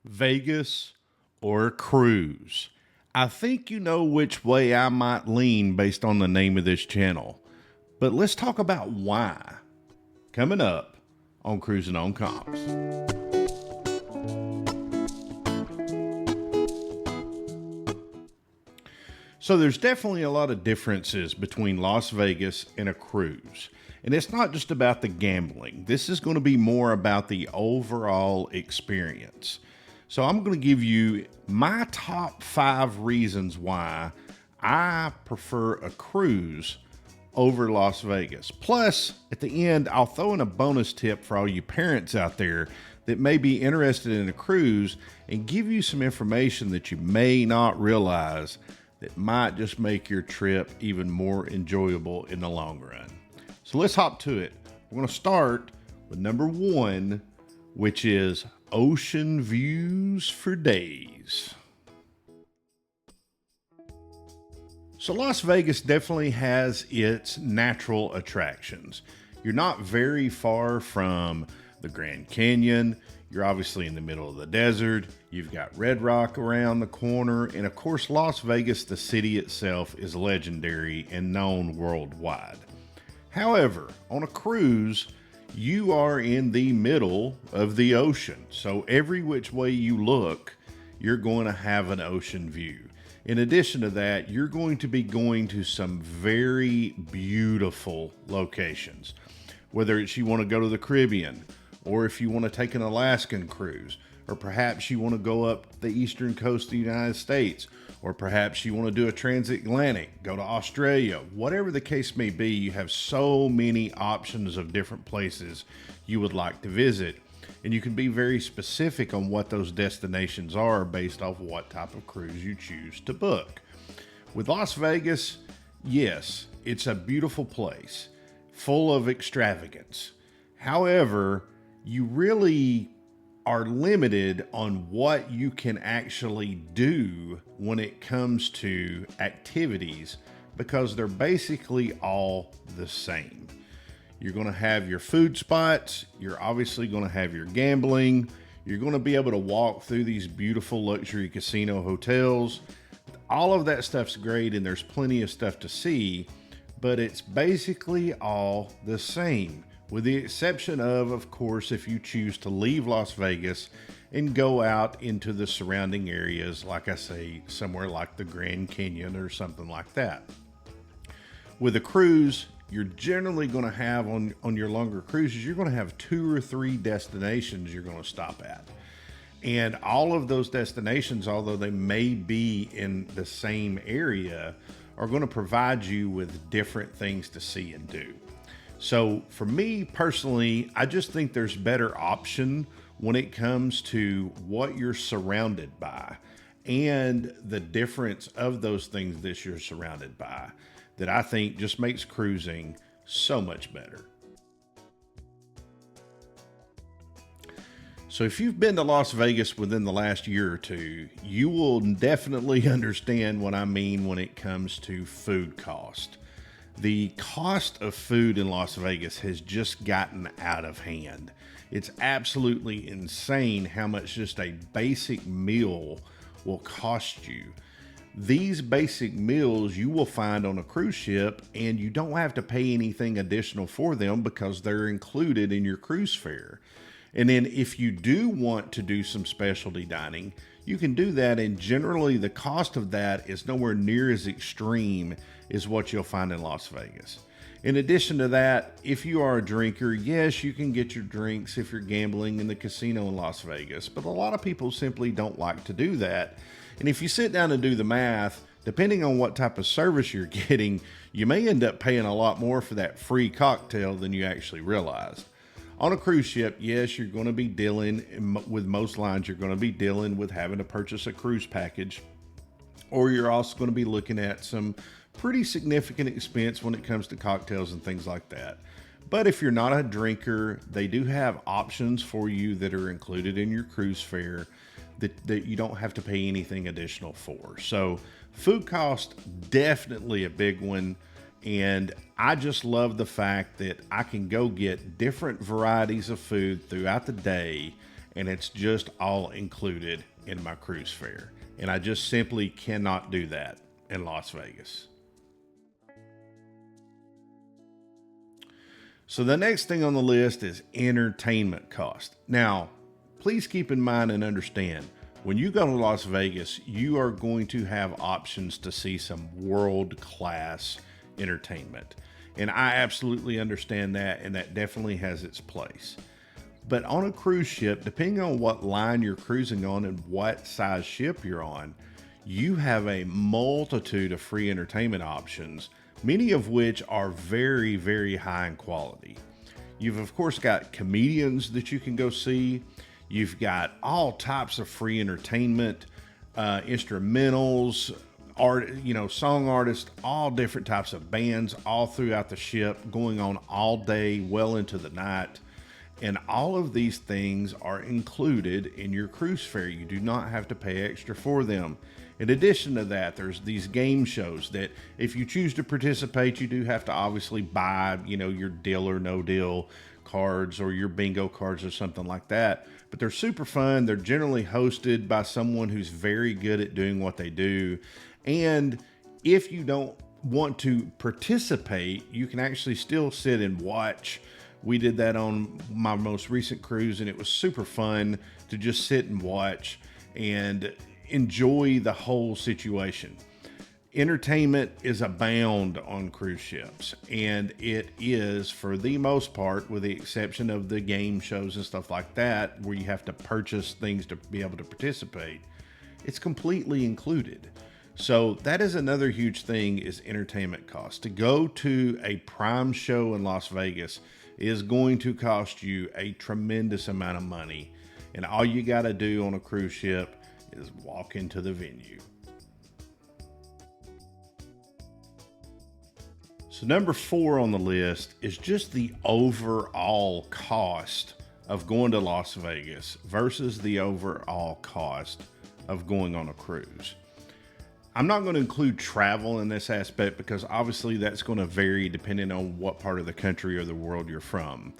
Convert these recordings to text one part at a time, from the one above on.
Vegas or a cruise? I think you know which way I might lean based on the name of this channel. But let's talk about why. Coming up on Cruising on Comps. So there's definitely a lot of differences between Las Vegas and a cruise. And it's not just about the gambling. This is going to be more about the overall experience. So I'm going to give you my top 5 reasons why I prefer a cruise over Las Vegas. Plus, at the end, I'll throw in a bonus tip for all you parents out there that may be interested in a cruise and give you some information that you may not realize that might just make your trip even more enjoyable in the long run. So let's hop to it. We're going to start with number 1, which is ocean views for days. So Las Vegas definitely has its natural attractions. You're not very far from the Grand Canyon. You're obviously in the middle of the desert. You've got Red Rock around the corner. And of course, Las Vegas, the city itself, is legendary and known worldwide. However, on a cruise, you are in the middle of the ocean. So every which way you look, you're going to have an ocean view. In addition to that, you're going to be going to some very beautiful locations. Whether it's you want to go to the Caribbean, or if you want to take an Alaskan cruise, or perhaps you want to go up the eastern coast of the United States, or perhaps you want to do a transatlantic, go to Australia. Whatever the case may be, you have so many options of different places you would like to visit. And you can be very specific on what those destinations are based off what type of cruise you choose to book. With Las Vegas, yes, it's a beautiful place, full of extravagance. However, you really are limited on what you can actually do when it comes to activities because they're basically all the same. You're going to have your food spots. You're obviously going to have your gambling. You're going to be able to walk through these beautiful luxury casino hotels. All of that stuff's great and there's plenty of stuff to see, but it's basically all the same. With the exception of course, if you choose to leave Las Vegas and go out into the surrounding areas, like I say, somewhere like the Grand Canyon or something like that. With a cruise, you're generally going to have on your longer cruises, you're going to have 2 or 3 destinations you're going to stop at. And all of those destinations, although they may be in the same area, are going to provide you with different things to see and do. So for me personally, I just think there's better option when it comes to what you're surrounded by and the difference of those things that you're surrounded by that I think just makes cruising so much better. So if you've been to Las Vegas within the last year or two, you will definitely understand what I mean when it comes to food cost. The cost of food in Las Vegas has just gotten out of hand. It's absolutely insane how much just a basic meal will cost you. These basic meals you will find on a cruise ship, and you don't have to pay anything additional for them because they're included in your cruise fare. And then if you do want to do some specialty dining, you can do that, and generally the cost of that is nowhere near as extreme as what you'll find in Las Vegas. In addition to that, if you are a drinker, yes, you can get your drinks if you're gambling in the casino in Las Vegas, but a lot of people simply don't like to do that. And if you sit down and do the math, depending on what type of service you're getting, you may end up paying a lot more for that free cocktail than you actually realized. On a cruise ship, yes, you're going to be dealing with most lines, you're going to be dealing with having to purchase a cruise package, or you're also going to be looking at some pretty significant expense when it comes to cocktails and things like that. But if you're not a drinker, they do have options for you that are included in your cruise fare that you don't have to pay anything additional for. So food cost, definitely a big one. And I just love the fact that I can go get different varieties of food throughout the day and it's just all included in my cruise fare. And I just simply cannot do that in Las Vegas. So the next thing on the list is entertainment cost. Now, please keep in mind and understand, when you go to Las Vegas, you are going to have options to see some world-class entertainment. And I absolutely understand that, and that definitely has its place. But on a cruise ship, depending on what line you're cruising on and what size ship you're on, you have a multitude of free entertainment options, many of which are very, very high in quality. You've, of course, got comedians that you can go see. You've got all types of free entertainment, instrumentals, art, song artists, all different types of bands all throughout the ship, going on all day, well into the night. And all of these things are included in your cruise fare. You do not have to pay extra for them. In addition to that, there's these game shows that if you choose to participate, you do have to obviously buy, your deal or no deal cards or your bingo cards or something like that. But they're super fun. They're generally hosted by someone who's very good at doing what they do. And if you don't want to participate, you can actually still sit and watch. We did that on my most recent cruise, and it was super fun to just sit and watch and enjoy the whole situation. Entertainment is abound on cruise ships, and it is, for the most part, with the exception of the game shows and stuff like that, where you have to purchase things to be able to participate, it's completely included. So that is another huge thing, is entertainment costs. To go to a prime show in Las Vegas is going to cost you a tremendous amount of money. And all you got to do on a cruise ship is walk into the venue. So number 4 on the list is just the overall cost of going to Las Vegas versus the overall cost of going on a cruise. I'm not going to include travel in this aspect because obviously that's going to vary depending on what part of the country or the world you're from.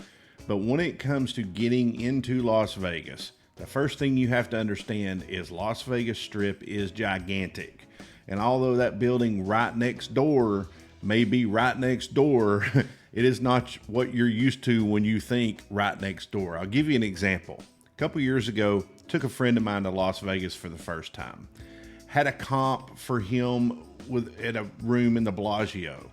But when it comes to getting into Las Vegas, the first thing you have to understand is Las Vegas Strip is gigantic. And although that building right next door may be right next door, it is not what you're used to when you think right next door. I'll give you an example. A couple years ago, took a friend of mine to Las Vegas for the first time. Had a comp for him at a room in the Bellagio.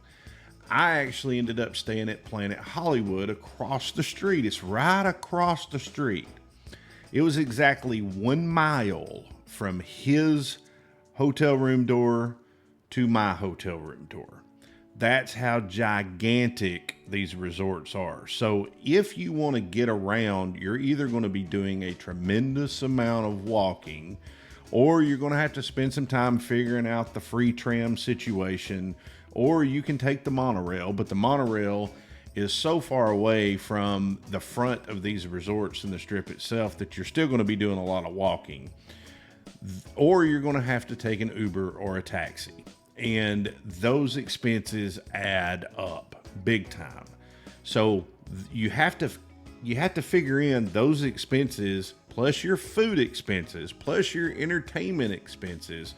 I actually ended up staying at Planet Hollywood across the street. It's right across the street. It was exactly 1 mile from his hotel room door to my hotel room door. That's how gigantic these resorts are. So if you want to get around, you're either going to be doing a tremendous amount of walking, or you're going to have to spend some time figuring out the free tram situation, or you can take the monorail, but the monorail is so far away from the front of these resorts and the strip itself that you're still going to be doing a lot of walking. Or you're going to have to take an Uber or a taxi, and those expenses add up big time. So you have to figure in those expenses plus your food expenses, plus your entertainment expenses,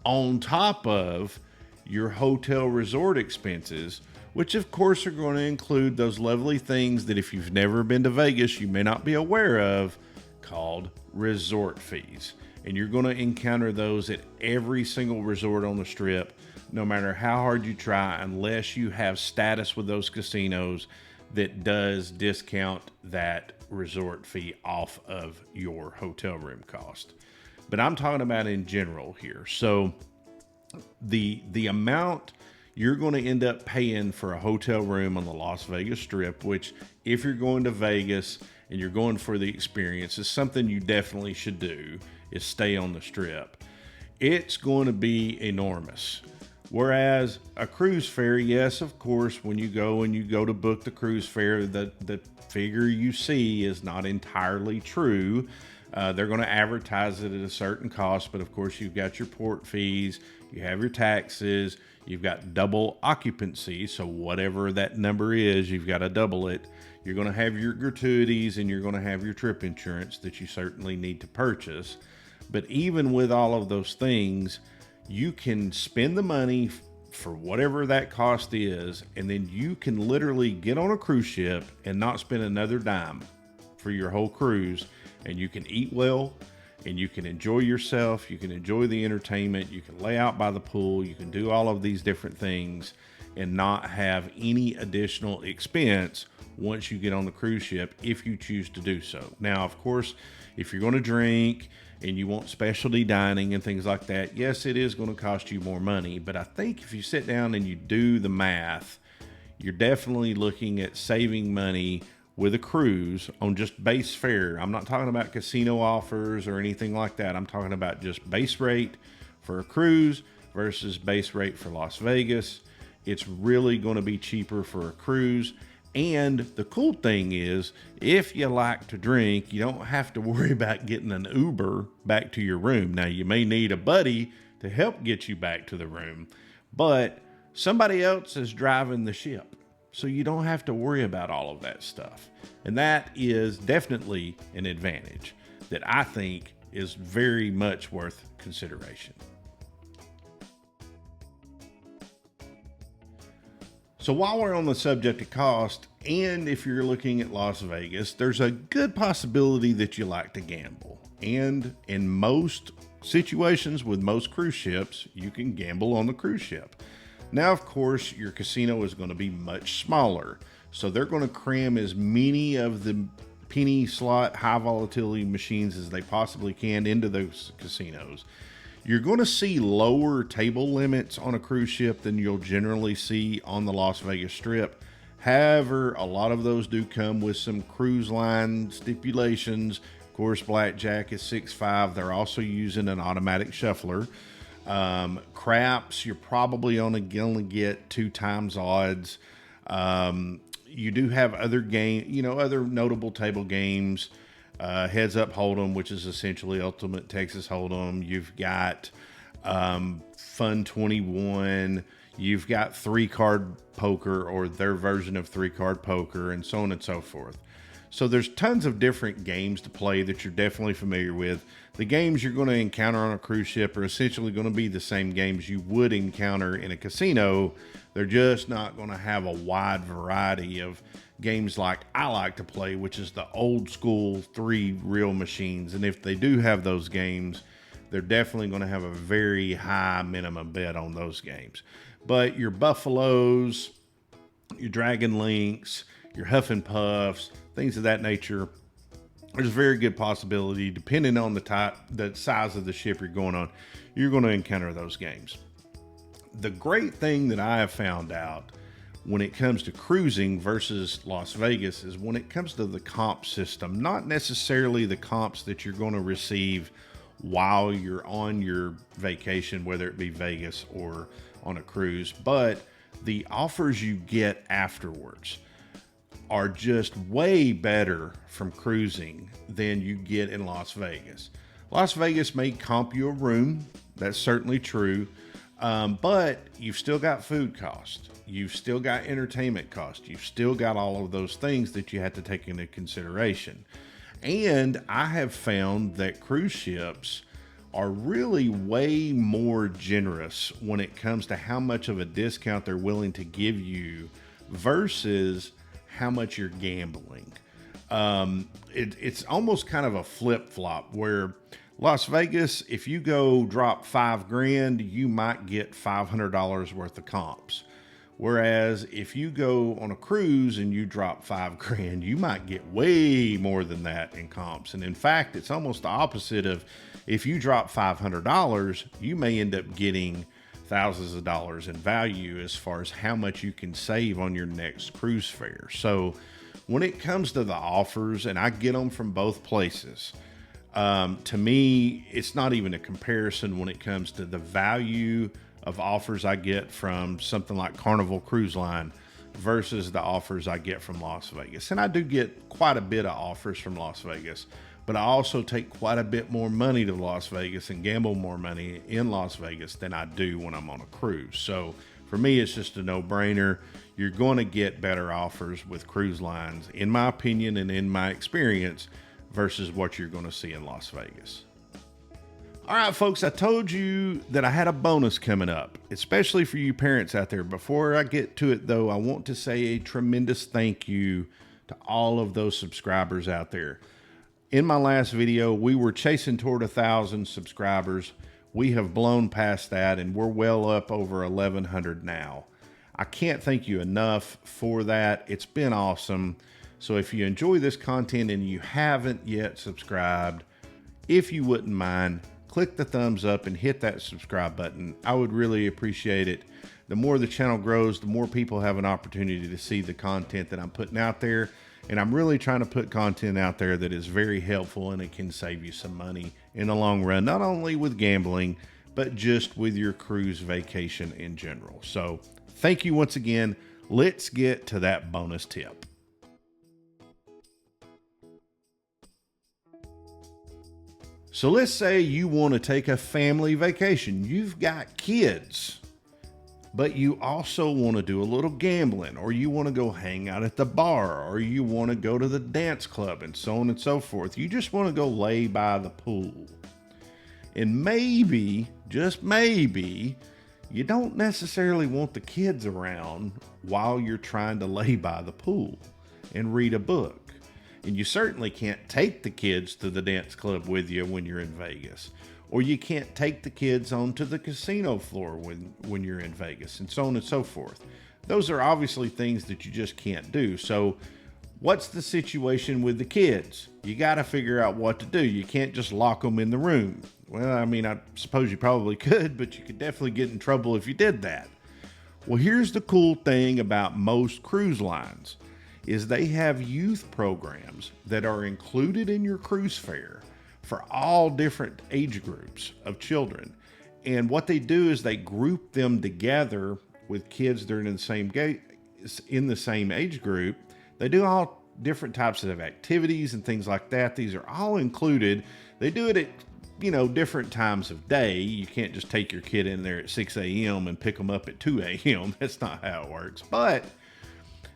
on top of your hotel resort expenses, which of course are going to include those lovely things that if you've never been to Vegas, you may not be aware of, called resort fees. And you're going to encounter those at every single resort on the Strip, no matter how hard you try, unless you have status with those casinos that does discount that resort fee off of your hotel room cost. But I'm talking about in general here. So the amount you're going to end up paying for a hotel room on the Las Vegas Strip, which if you're going to Vegas and you're going for the experience, is something you definitely should do, is stay on the Strip. It's going to be enormous. Whereas a cruise fare, yes, of course, when you go to book the cruise fare, the figure you see is not entirely true. They're going to advertise it at a certain cost, but of course you've got your port fees, you have your taxes, you've got double occupancy. So whatever that number is, you've got to double it. You're going to have your gratuities and you're going to have your trip insurance that you certainly need to purchase. But even with all of those things, you can spend the money for whatever that cost is, and then you can literally get on a cruise ship and not spend another dime for your whole cruise. And you can eat well, and you can enjoy yourself, you can enjoy the entertainment, you can lay out by the pool, you can do all of these different things and not have any additional expense once you get on the cruise ship if you choose to do so. Now, of course, if you're going to drink and you want specialty dining and things like that, yes, it is going to cost you more money. But I think if you sit down and you do the math, you're definitely looking at saving money with a cruise on just base fare. I'm not talking about casino offers or anything like that. I'm talking about just base rate for a cruise versus base rate for Las Vegas. It's really going to be cheaper for a cruise. And the cool thing is, if you like to drink, you don't have to worry about getting an Uber back to your room. Now, you may need a buddy to help get you back to the room, but somebody else is driving the ship. So you don't have to worry about all of that stuff. And that is definitely an advantage that I think is very much worth consideration. So while we're on the subject of cost, and if you're looking at Las Vegas, there's a good possibility that you like to gamble. And in most situations with most cruise ships, you can gamble on the cruise ship. Now, of course, your casino is going to be much smaller. So they're going to cram as many of the penny slot high volatility machines as they possibly can into those casinos. You're going to see lower table limits on a cruise ship than you'll generally see on the Las Vegas Strip. However, a lot of those do come with some cruise line stipulations. Of course, blackjack is 6.5. They're also using an automatic shuffler. Craps, you're probably only going to get 2 times odds. You do have other other notable table games. Heads Up Hold'em, which is essentially Ultimate Texas Hold'em. You've got Fun 21. You've got 3-card poker, or their version of 3-card poker, and so on and so forth. So there's tons of different games to play that you're definitely familiar with. The games you're going to encounter on a cruise ship are essentially going to be the same games you would encounter in a casino. They're just not going to have a wide variety of games like I like to play, which is the old school 3 real machines. And if they do have those games, they're definitely going to have a very high minimum bet on those games. But your Buffaloes, your Dragon Links, your Huff and Puffs, things of that nature, there's a very good possibility, depending on the size of the ship you're going on, you're going to encounter those games. The great thing that I have found out when it comes to cruising versus Las Vegas is when it comes to the comp system, not necessarily the comps that you're going to receive while you're on your vacation, whether it be Vegas or on a cruise, but the offers you get afterwards are just way better from cruising than you get in Las Vegas. Las Vegas may comp you a room. That's certainly true. But you've still got food costs. You've still got entertainment costs. You've still got all of those things that you have to take into consideration. And I have found that cruise ships are really way more generous when it comes to how much of a discount they're willing to give you versus how much you're gambling. It's almost kind of a flip-flop where Las Vegas, if you go drop $5,000, you might get $500 worth of comps. Whereas if you go on a cruise and you drop $5,000, you might get way more than that in comps. And in fact, it's almost the opposite of if you drop $500, you may end up getting thousands of dollars in value as far as how much you can save on your next cruise fare. So when it comes to the offers, and I get them from both places, to me, it's not even a comparison when it comes to the value of offers I get from something like Carnival Cruise Line versus the offers I get from Las Vegas. And I do get quite a bit of offers from Las Vegas, but I also take quite a bit more money to Las Vegas and gamble more money in Las Vegas than I do when I'm on a cruise. So for me, it's just a no-brainer. You're going to get better offers with cruise lines, in my opinion and in my experience, versus what you're going to see in Las Vegas. All right, folks, I told you that I had a bonus coming up, especially for you parents out there. Before I get to it, though, I want to say a tremendous thank you to all of those subscribers out there. In my last video, we were chasing toward 1,000 subscribers. We have blown past that, and we're well up over 1,100 now. I can't thank you enough for that. It's been awesome. So if you enjoy this content and you haven't yet subscribed, if you wouldn't mind, click the thumbs up and hit that subscribe button. I would really appreciate it. The more the channel grows, the more people have an opportunity to see the content that I'm putting out there. And I'm really trying to put content out there that is very helpful and it can save you some money in the long run, not only with gambling, but just with your cruise vacation in general. So thank you once again. Let's get to that bonus tip. So let's say you want to take a family vacation. You've got kids, but you also want to do a little gambling, or you want to go hang out at the bar, or you want to go to the dance club, and so on and so forth. You just want to go lay by the pool. And maybe, just maybe, you don't necessarily want the kids around while you're trying to lay by the pool and read a book. And you certainly can't take the kids to the dance club with you when you're in Vegas. Or you can't take the kids onto the casino floor when you're in Vegas, and so on and so forth. Those are obviously things that you just can't do. So what's the situation with the kids? You got to figure out what to do. You can't just lock them in the room. Well, I mean, I suppose you probably could, but you could definitely get in trouble if you did that. Well, here's the cool thing about most cruise lines is they have youth programs that are included in your cruise fare for all different age groups of children. And what they do is they group them together with kids that are in the same age group. They do all different types of activities and things like that. These are all included. They do it at, different times of day. You can't just take your kid in there at 6 a.m. and pick them up at 2 a.m. That's not how it works. But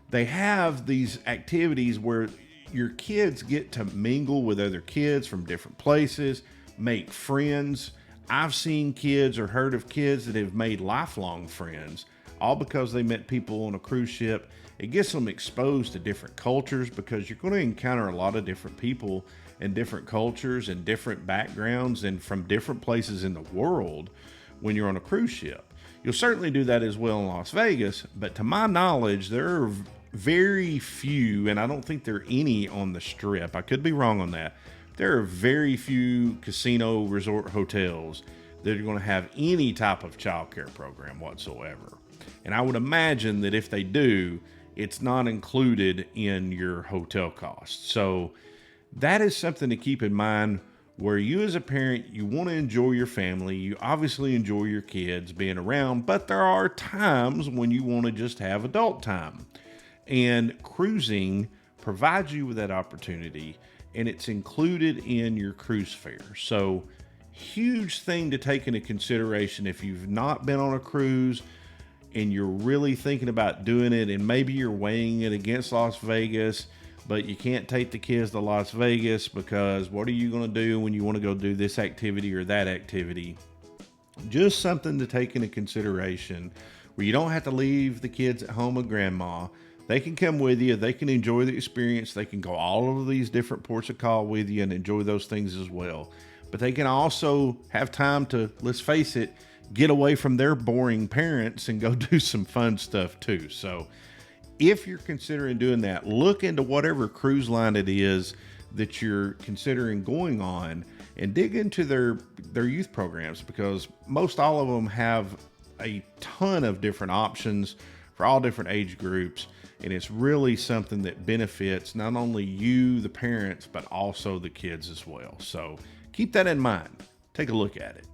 they have these activities where your kids get to mingle with other kids from different places, make friends. I've seen kids or heard of kids that have made lifelong friends, all because they met people on a cruise ship. It gets them exposed to different cultures, because you're going to encounter a lot of different people and different cultures and different backgrounds and from different places in the world when you're on a cruise ship. You'll certainly do that as well in Las Vegas, but to my knowledge, there are very few, and I don't think there are any on the Strip. I could be wrong on that. There are very few casino resort hotels that are going to have any type of childcare program whatsoever. And I would imagine that if they do, it's not included in your hotel costs. So that is something to keep in mind, where you as a parent, you want to enjoy your family. You obviously enjoy your kids being around, but there are times when you want to just have adult time. And cruising provides you with that opportunity, and it's included in your cruise fare. So huge thing to take into consideration if you've not been on a cruise and you're really thinking about doing it, and maybe you're weighing it against Las Vegas, but you can't take the kids to Las Vegas because what are you going to do when you want to go do this activity or that activity? Just something to take into consideration, where you don't have to leave the kids at home with grandma. They can come with you. They can enjoy the experience. They can go all of these different ports of call with you and enjoy those things as well. But they can also have time to, let's face it, get away from their boring parents and go do some fun stuff too. So if you're considering doing that, look into whatever cruise line it is that you're considering going on and dig into their youth programs, because most all of them have a ton of different options for all different age groups. And it's really something that benefits not only you, the parents, but also the kids as well. So keep that in mind. Take a look at it.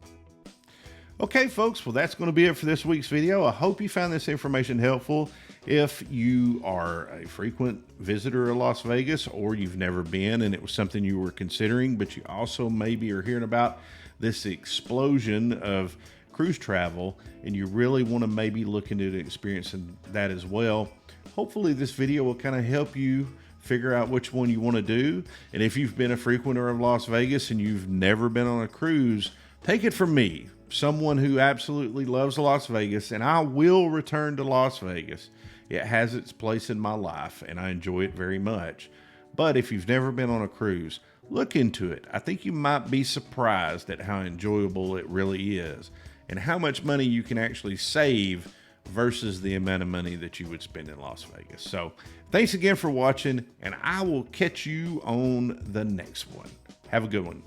Okay, folks, well, that's going to be it for this week's video. I hope you found this information helpful. If you are a frequent visitor of Las Vegas, or you've never been and it was something you were considering, but you also maybe are hearing about this explosion of cruise travel and you really want to maybe look into experiencing that as well, hopefully this video will kind of help you figure out which one you want to do. And if you've been a frequenter of Las Vegas and you've never been on a cruise, take it from me, someone who absolutely loves Las Vegas, and I will return to Las Vegas. It has its place in my life and I enjoy it very much. But if you've never been on a cruise, look into it. I think you might be surprised at how enjoyable it really is and how much money you can actually save versus the amount of money that you would spend in Las Vegas. So thanks again for watching, and I will catch you on the next one. Have a good one.